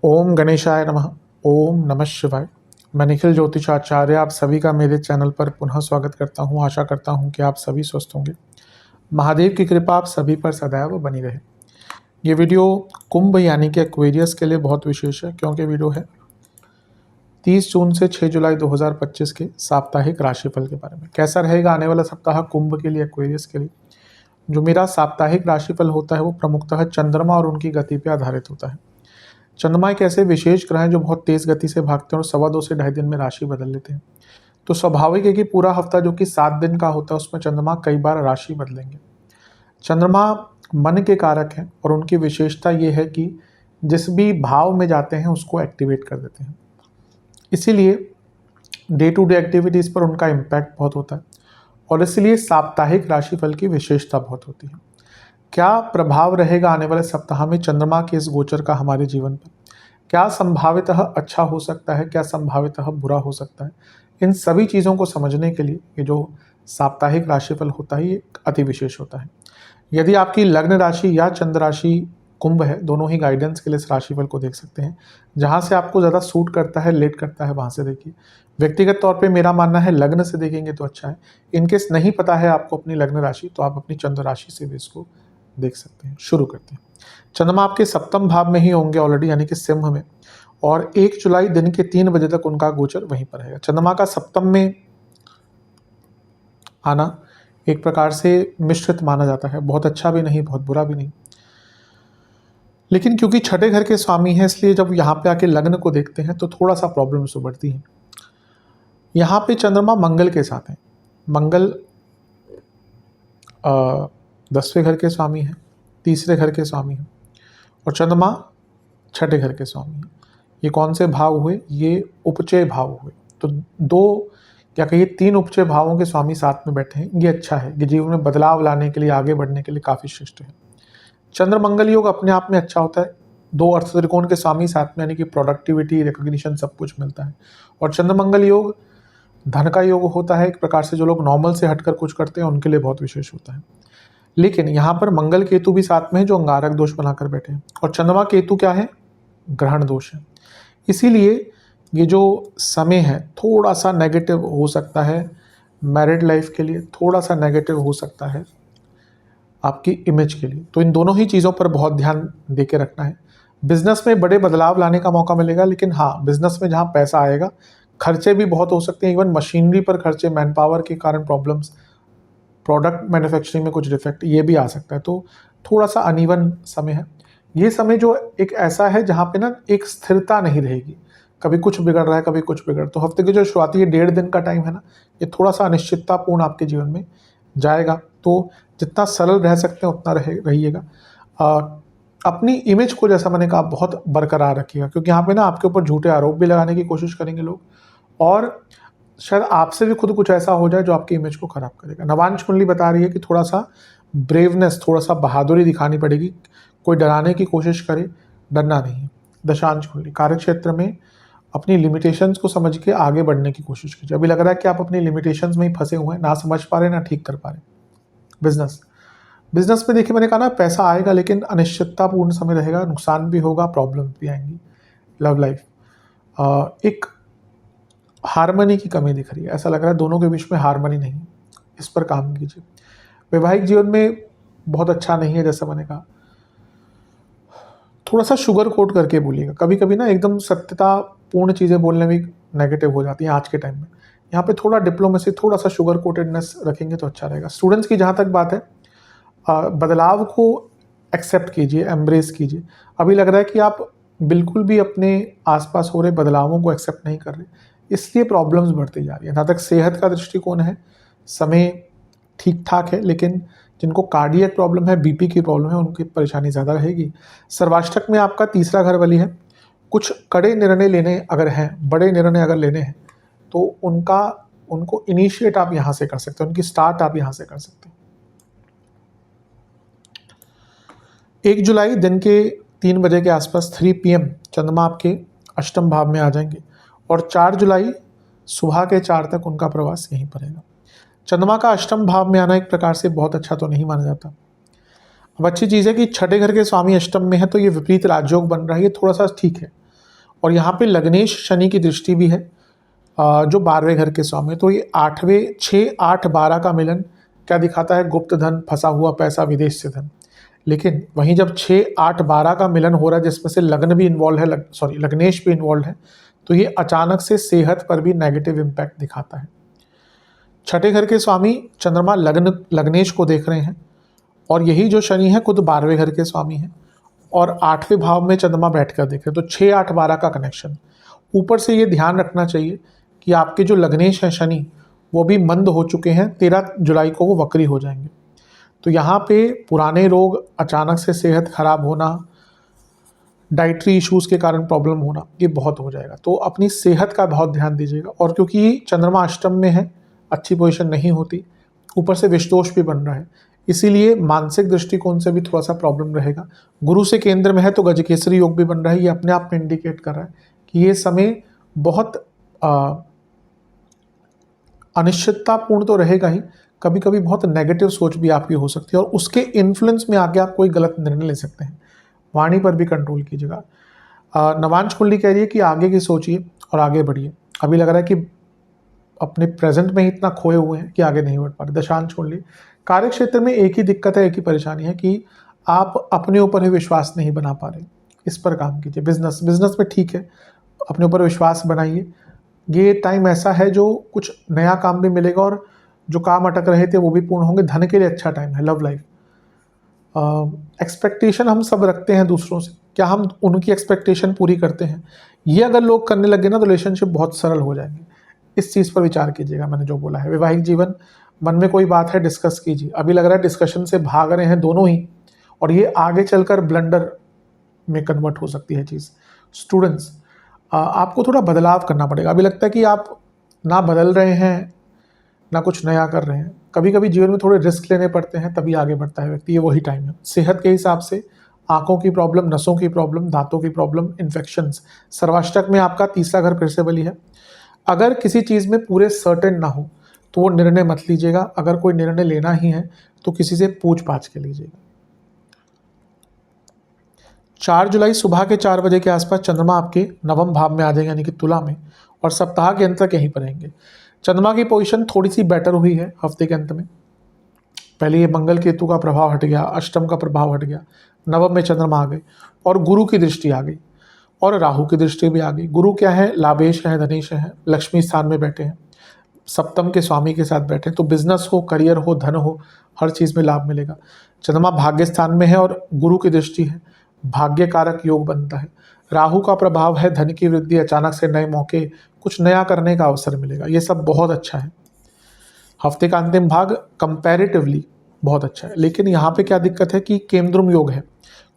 ओम गणेशाय नमः। ओम नमः शिवाय। मैं निखिल ज्योतिषाचार्य आप सभी का मेरे चैनल पर पुनः स्वागत करता हूं। आशा करता हूं कि आप सभी स्वस्थ होंगे। महादेव की कृपा आप सभी पर सदैव बनी रहे। ये वीडियो कुंभ यानी कि एक्वेरियस के लिए बहुत विशेष है, क्योंकि वीडियो है 30 जून से 6 जुलाई 2025 के साप्ताहिक राशिफल के बारे में। कैसा रहेगा आने वाला सप्ताह कुंभ के लिए, एक्वेरियस के लिए। जो मेरा साप्ताहिक राशिफल होता है वो प्रमुखतः चंद्रमा और उनकी गति पर आधारित होता है। चंद्रमा एक ऐसे विशेष ग्रह हैं जो बहुत तेज गति से भागते हैं और 2.25 से 2.5 दिन में राशि बदल लेते हैं। तो स्वाभाविक है कि पूरा हफ्ता जो कि 7 दिन का होता है उसमें चंद्रमा कई बार राशि बदलेंगे। चंद्रमा मन के कारक हैं और उनकी विशेषता ये है कि जिस भी भाव में जाते हैं उसको एक्टिवेट कर देते हैं। इसीलिए डे टू डे एक्टिविटीज़ पर उनका इम्पैक्ट बहुत होता है और इसलिए साप्ताहिक राशिफल की विशेषता बहुत होती है। क्या प्रभाव रहेगा आने वाले सप्ताह में चंद्रमा के इस गोचर का हमारे जीवन पर? क्या संभावितः अच्छा हो सकता है, क्या संभावितः बुरा हो सकता है? इन सभी चीज़ों को समझने के लिए ये जो साप्ताहिक राशिफल होता है ये अति विशेष होता है। यदि आपकी लग्न राशि या चंद्र राशि कुंभ है, दोनों ही गाइडेंस के लिए इस राशिफल को देख सकते हैं। जहाँ से आपको ज़्यादा सूट करता है, लेट करता है, वहाँ से देखिए। व्यक्तिगत तौर पे मेरा मानना है लग्न से देखेंगे तो अच्छा है। इनकेस नहीं पता है आपको अपनी लग्न राशि, तो आप अपनी चंद्र राशि से भी इसको देख सकते हैं। शुरू करते हैं। चंद्रमा आपके सप्तम भाव में ही होंगे ऑलरेडी, यानी कि सिंह में, और 1 जुलाई दिन के 3 बजे तक उनका गोचर वहीं पर रहेगा। चंद्रमा का सप्तम में आना एक प्रकार से मिश्रित माना जाता है, बहुत अच्छा भी नहीं, बहुत बुरा भी नहीं। लेकिन क्योंकि छठे घर के स्वामी हैं, इसलिए जब यहाँ पे आके लग्न को देखते हैं तो थोड़ा सा प्रॉब्लम्स उभरती हैं। यहाँ पे चंद्रमा मंगल के साथ हैं। मंगल 10वें घर के स्वामी हैं, तीसरे घर के स्वामी हैं, और चंद्रमा छठे घर के स्वामी हैं। ये कौन से भाव हुए? ये उपचय भाव हुए। तो 2 या कहिए 3 उपचय भावों के स्वामी साथ में बैठे हैं। ये अच्छा है, ये जीवन में बदलाव लाने के लिए, आगे बढ़ने के लिए काफ़ी श्रेष्ठ है। चंद्र मंगल योग अपने आप में अच्छा होता है। 2 अर्थ त्रिकोण के स्वामी साथ में, यानी कि प्रोडक्टिविटी, रिकॉग्निशन सब कुछ मिलता है। और चंद्र मंगल योग धन का योग होता है। एक प्रकार से जो लोग नॉर्मल से हटकर कुछ करते हैं उनके लिए बहुत विशेष होता है। लेकिन यहाँ पर मंगल केतु भी साथ में है जो अंगारक दोष बनाकर बैठे हैं, और चंद्रमा केतु क्या है? ग्रहण दोष है। इसीलिए ये जो समय है थोड़ा सा नेगेटिव हो सकता है मैरिड लाइफ के लिए, थोड़ा सा नेगेटिव हो सकता है आपकी इमेज के लिए। तो इन दोनों ही चीज़ों पर बहुत ध्यान दे के रखना है। बिजनेस में बड़े बदलाव लाने का मौका मिलेगा, लेकिन हाँ, बिजनेस में जहाँ पैसा आएगा, खर्चे भी बहुत हो सकते हैं। इवन मशीनरी पर खर्चे, मैन पावर के कारण प्रॉब्लम्स, प्रोडक्ट मैन्युफैक्चरिंग में कुछ डिफेक्ट, ये भी आ सकता है। तो थोड़ा सा अनइवन समय है। ये समय जो एक ऐसा है जहाँ पे ना एक स्थिरता नहीं रहेगी, कभी कुछ बिगड़ रहा है, कभी कुछ बिगड़। तो हफ्ते की जो शुरुआती 1.5 दिन का टाइम है ना, ये थोड़ा सा अनिश्चिततापूर्ण आपके जीवन में जाएगा। तो जितना सरल रह सकते हैं उतना रहिएगा। अपनी इमेज को, जैसा मैंने कहा, बहुत बरकरार रखिएगा, क्योंकि यहाँ पे ना आपके ऊपर झूठे आरोप भी लगाने की कोशिश करेंगे लोग, और शायद आपसे भी खुद कुछ ऐसा हो जाए जो आपकी इमेज को खराब करेगा। नवांश कुंडली बता रही है कि थोड़ा सा ब्रेवनेस, थोड़ा सा बहादुरी दिखानी पड़ेगी। कोई डराने की कोशिश करे, डरना नहीं है। दशांश कुंडली कार्य क्षेत्र में अपनी लिमिटेशंस को समझ के आगे बढ़ने की कोशिश कीजिए। अभी लग रहा है कि आप अपनी लिमिटेशंस में ही फंसे हुए हैं, ना समझ पा रहे, ना ठीक कर पा रहे। बिजनेस में देखिए, मैंने कहा ना, पैसा आएगा लेकिन अनिश्चिततापूर्ण समय रहेगा, नुकसान भी होगा, प्रॉब्लम भी आएंगी। लव लाइफ एक हारमनी की कमी दिख रही है, ऐसा लग रहा है दोनों के बीच में हारमनी नहीं है, इस पर काम कीजिए। वैवाहिक जीवन में बहुत अच्छा नहीं है, जैसा मैंने कहा। थोड़ा सा शुगर कोट करके बोलिएगा। कभी कभी ना एकदम सत्यता पूर्ण चीज़ें बोलने में नेगेटिव हो जाती हैं आज के टाइम में। यहाँ पे थोड़ा डिप्लोमेसी, थोड़ा सा शुगर कोटेडनेस रखेंगे तो अच्छा रहेगा। स्टूडेंट्स की जहाँ तक बात है, बदलाव को एक्सेप्ट कीजिए, एम्ब्रेस कीजिए। अभी लग रहा है कि आप बिल्कुल भी अपने आसपास हो रहे बदलावों को एक्सेप्ट नहीं कर रहे, इसलिए प्रॉब्लम्स बढ़ती जा रही है। जहाँ तक सेहत का दृष्टिकोण है, समय ठीक ठाक है, लेकिन जिनको कार्डियक प्रॉब्लम है, बीपी की प्रॉब्लम है, उनकी परेशानी ज़्यादा रहेगी। सर्वाष्टक में आपका तीसरा घर बली है। कुछ कड़े निर्णय लेने अगर हैं, बड़े निर्णय अगर लेने हैं, तो उनको इनिशिएट आप यहाँ से कर सकते हैं, उनकी स्टार्ट आप यहाँ से कर सकते हैं। 1 जुलाई दिन के 3 बजे के आसपास 3 PM चंद्रमा आपके अष्टम भाव में आ जाएंगे, और 4 जुलाई सुबह के 4 तक उनका प्रवास यहीं पर रहेगा। चंद्रमा का अष्टम भाव में आना एक प्रकार से बहुत अच्छा तो नहीं माना जाता। अब अच्छी चीज़ है कि छठे घर के स्वामी अष्टम में है, तो ये विपरीत राजयोग बन रहा है, ये थोड़ा सा ठीक है। और यहाँ पे लग्नेश शनि की दृष्टि भी है, जो 12वें घर के स्वामी है, तो ये 8वें 6 8 12 का मिलन क्या दिखाता है? गुप्त धन, फंसा हुआ पैसा, विदेश से धन। लेकिन वहीं जब 6 8 12 का मिलन हो रहा है जिसमें से लग्न भी इन्वॉल्व है, लग्नेश भी इन्वॉल्व है, तो ये अचानक से सेहत पर भी नेगेटिव इम्पैक्ट दिखाता है। छठे घर के स्वामी चंद्रमा लग्नेश को देख रहे हैं, और यही जो शनि है खुद 12वें घर के स्वामी हैं, और 8वें भाव में चंद्रमा बैठकर देख रहे हैं, तो 6 8 12 का कनेक्शन। ऊपर से ये ध्यान रखना चाहिए कि आपके जो लग्नेश हैं शनि, वो भी मंद हो चुके हैं, 13 जुलाई को वो वक्री हो जाएंगे। तो यहाँ पे पुराने रोग, अचानक से सेहत खराब होना, डाइटरी इश्यूज़ के कारण प्रॉब्लम होना, ये बहुत हो जाएगा। तो अपनी सेहत का बहुत ध्यान दीजिएगा। और क्योंकि चंद्रमा अष्टम में है, अच्छी पोजीशन नहीं होती, ऊपर से विषदोष भी बन रहा है, इसीलिए मानसिक दृष्टिकोण से भी थोड़ा सा प्रॉब्लम रहेगा। गुरु से केंद्र में है तो गजकेसरी योग भी बन रहा है, ये अपने आप में इंडिकेट कर रहा है कि ये समय बहुत अनिश्चिततापूर्ण तो रहेगा ही, कभी कभी बहुत नेगेटिव सोच भी आपकी हो सकती है, और उसके इन्फ्लुएंस में आके आप कोई गलत निर्णय ले सकते हैं। वाणी पर भी कंट्रोल कीजिएगा। नवांश कुंडली कह रही है कि आगे की सोचिए और आगे बढ़िए। अभी लग रहा है कि अपने प्रेजेंट में ही इतना खोए हुए हैं कि आगे नहीं बढ़ पा रहे। दशांश कुंडली कार्य क्षेत्र में एक ही दिक्कत है, एक ही परेशानी है कि आप अपने ऊपर ही विश्वास नहीं बना पा रहे, इस पर काम कीजिए। बिजनेस में ठीक है, अपने ऊपर विश्वास बनाइए। ये टाइम ऐसा है जो कुछ नया काम भी मिलेगा, और जो काम अटक रहे थे वो भी पूर्ण होंगे। धन के लिए अच्छा टाइम है। लव लाइफ, एक्सपेक्टेशन हम सब रखते हैं दूसरों से, क्या हम उनकी एक्सपेक्टेशन पूरी करते हैं? ये अगर लोग करने लगे ना तो रिलेशनशिप बहुत सरल हो जाएंगे। इस चीज़ पर विचार कीजिएगा, मैंने जो बोला है। वैवाहिक जीवन, मन में कोई बात है डिस्कस कीजिए। अभी लग रहा है डिस्कशन से भाग रहे हैं दोनों ही, और ये आगे चलकर ब्लंडर में कन्वर्ट हो सकती है चीज़। स्टूडेंट्स, आपको थोड़ा बदलाव करना पड़ेगा। अभी लगता है कि आप ना बदल रहे हैं ना कुछ नया कर रहे हैं। कभी कभी जीवन में थोड़े रिस्क लेने पड़ते हैं, तभी आगे बढ़ता है व्यक्ति। ये वही टाइम है। सेहत के हिसाब से आंखों की प्रॉब्लम, नसों की प्रॉब्लम, दांतों की प्रॉब्लम, इन्फेक्शंस। सर्वाष्टक में आपका तीसरा घर फिर से बली है। अगर किसी चीज़ में पूरे सर्टेन ना हो तो वो निर्णय मत लीजिएगा। अगर कोई निर्णय लेना ही है तो किसी से पूछ पाछ के लीजिएगा। 4 जुलाई सुबह के 4 बजे के आसपास चंद्रमा आपके नवम भाव में आ जाएंगे, यानी कि तुला में, और सप्ताह के अंत तक यहीं पर रहेंगे। चंद्रमा की पोजीशन थोड़ी सी बेटर हुई है हफ्ते के अंत में। पहले ये मंगल केतु का प्रभाव हट गया, अष्टम का प्रभाव हट गया, नवम में चंद्रमा आ गए, और गुरु की दृष्टि आ गई, और राहु की दृष्टि भी आ गई। गुरु क्या है? लाभेश है, धनेश है, लक्ष्मी स्थान में बैठे हैं, सप्तम के स्वामी के साथ बैठे हैं। तो बिजनेस हो, करियर हो, धन हो, हर चीज़ में लाभ मिलेगा। चंद्रमा भाग्य स्थान में है और गुरु की दृष्टि है, भाग्य कारक योग बनता है। राहु का प्रभाव है धन की वृद्धि, अचानक से नए मौके, कुछ नया करने का अवसर मिलेगा। ये सब बहुत अच्छा है। हफ्ते का अंतिम भाग कंपैरेटिवली बहुत अच्छा है। लेकिन यहाँ पे क्या दिक्कत है कि केंद्रुम योग है,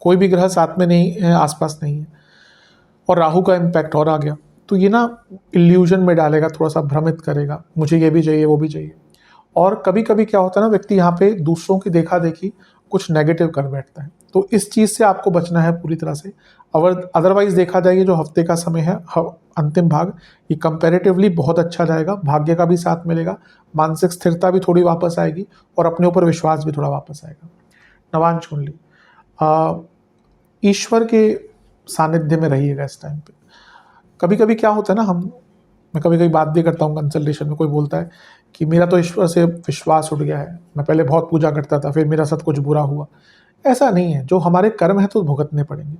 कोई भी ग्रह साथ में नहीं है, आसपास नहीं है, और राहु का इम्पैक्ट और आ गया, तो ये ना इल्यूजन में डालेगा, थोड़ा सा भ्रमित करेगा, मुझे ये भी चाहिए वो भी चाहिए। और कभी कभी क्या होता है ना, व्यक्ति यहाँ पे दूसरों की देखा देखी कुछ नेगेटिव कर बैठता है। तो इस चीज़ से आपको बचना है पूरी तरह से। अदरवाइज देखा जाए ये जो हफ्ते का समय है, अंतिम भाग, ये कंपैरेटिवली बहुत अच्छा जाएगा। भाग्य का भी साथ मिलेगा, मानसिक स्थिरता भी थोड़ी वापस आएगी, और अपने ऊपर विश्वास भी थोड़ा वापस आएगा। नवांश कुंडली, ईश्वर के सानिध्य में रहिएगा इस टाइम पे। कभी कभी क्या होता है ना, मैं कभी कभी बात भी करता हूँ कंसल्टेशन में, कोई बोलता है कि मेरा तो ईश्वर से विश्वास उठ गया है, मैं पहले बहुत पूजा करता था, फिर मेरा साथ कुछ बुरा हुआ। ऐसा नहीं है, जो हमारे कर्म है तो भुगतने पड़ेंगे।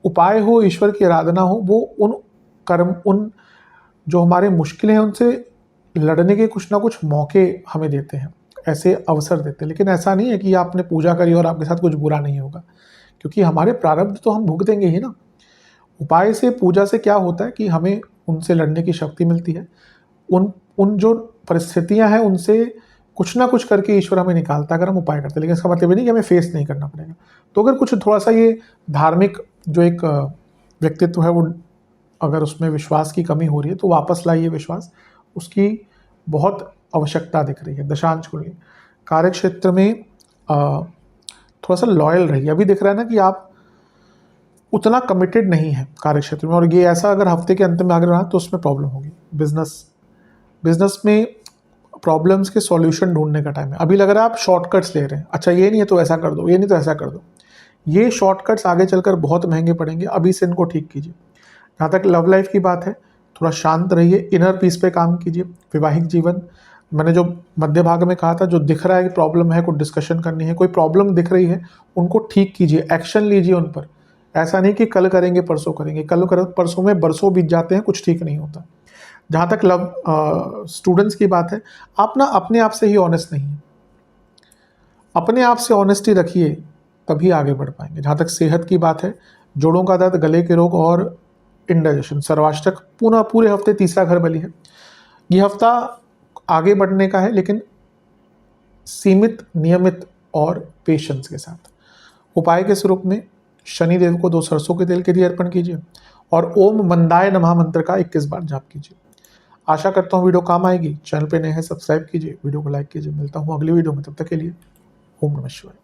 उपाय हो, ईश्वर की आराधना हो, वो उन कर्म, उन जो हमारे मुश्किलें हैं उनसे लड़ने के कुछ ना कुछ मौके हमें देते हैं, ऐसे अवसर देते हैं। लेकिन ऐसा नहीं है कि आपने पूजा करी और आपके साथ कुछ बुरा नहीं होगा, क्योंकि हमारे प्रारब्ध तो हम भुगतेंगे ही ना। उपाय से, पूजा से क्या होता है कि हमें उनसे लड़ने की शक्ति मिलती है। उन जो परिस्थितियां हैं उनसे कुछ ना कुछ करके ईश्वर हमें निकालता है अगर हम उपाय करते हैं। लेकिन इसका मतलब ये नहीं कि हमें फेस नहीं करना पड़ेगा। तो अगर कुछ थोड़ा सा ये धार्मिक जो एक व्यक्तित्व है, वो अगर उसमें विश्वास की कमी हो रही है तो वापस लाइए विश्वास, उसकी बहुत आवश्यकता दिख रही है। दशांश कुंडली, कार्य क्षेत्र में थोड़ा सा लॉयल रहिए। अभी दिख रहा है ना कि आप उतना कमिटेड नहीं है कार्य क्षेत्र में, और ये ऐसा अगर हफ्ते के अंत में आगे रहा तो उसमें प्रॉब्लम होगी। बिजनेस में प्रॉब्लम्स के सॉल्यूशन ढूंढने का टाइम है। अभी लग रहा है आप शॉर्टकट्स ले रहे हैं, अच्छा ये नहीं है तो ऐसा कर दो, ये नहीं तो ऐसा कर दो। ये शॉर्टकट्स आगे चलकर बहुत महंगे पड़ेंगे, अभी से इनको ठीक कीजिए। जहाँ तक लव लाइफ की बात है, थोड़ा शांत रहिए, इनर पीस पे काम कीजिए। वैवाहिक जीवन, मैंने जो मध्य भाग में कहा था, जो दिख रहा है कि प्रॉब्लम है, कोई डिस्कशन करनी है, कोई प्रॉब्लम दिख रही है, उनको ठीक कीजिए, एक्शन लीजिए उन पर। ऐसा नहीं कि कल करेंगे परसों करेंगे, कल कर परसों में बरसों बीत जाते हैं, कुछ ठीक नहीं होता। जहाँ तक लव स्टूडेंट्स की बात है, आप ना अपने आप से ही ऑनेस्ट नहीं है, अपने आप से ऑनेस्टी रखिए, तभी आगे बढ़ पाएंगे। जहाँ तक सेहत की बात है, जोड़ों का दर्द, गले के रोग और इंडाइजेशन, सर्वाष्टक, पूरे हफ्ते तीसरा घर बली है। ये हफ्ता आगे बढ़ने का है, लेकिन सीमित, नियमित और पेशेंस के साथ। उपाय के स्वरूप में शनिदेव को 2 सरसों के तेल के दिए अर्पण कीजिए और ओम मंदाय नमः मंत्र का 21 बार जाप कीजिए। आशा करता हूँ वीडियो काम आएगी। चैनल पे नए हैं, सब्सक्राइब कीजिए, वीडियो को लाइक कीजिए। मिलता हूँ अगली वीडियो में, तब तक के लिए ओम नमः शिवाय।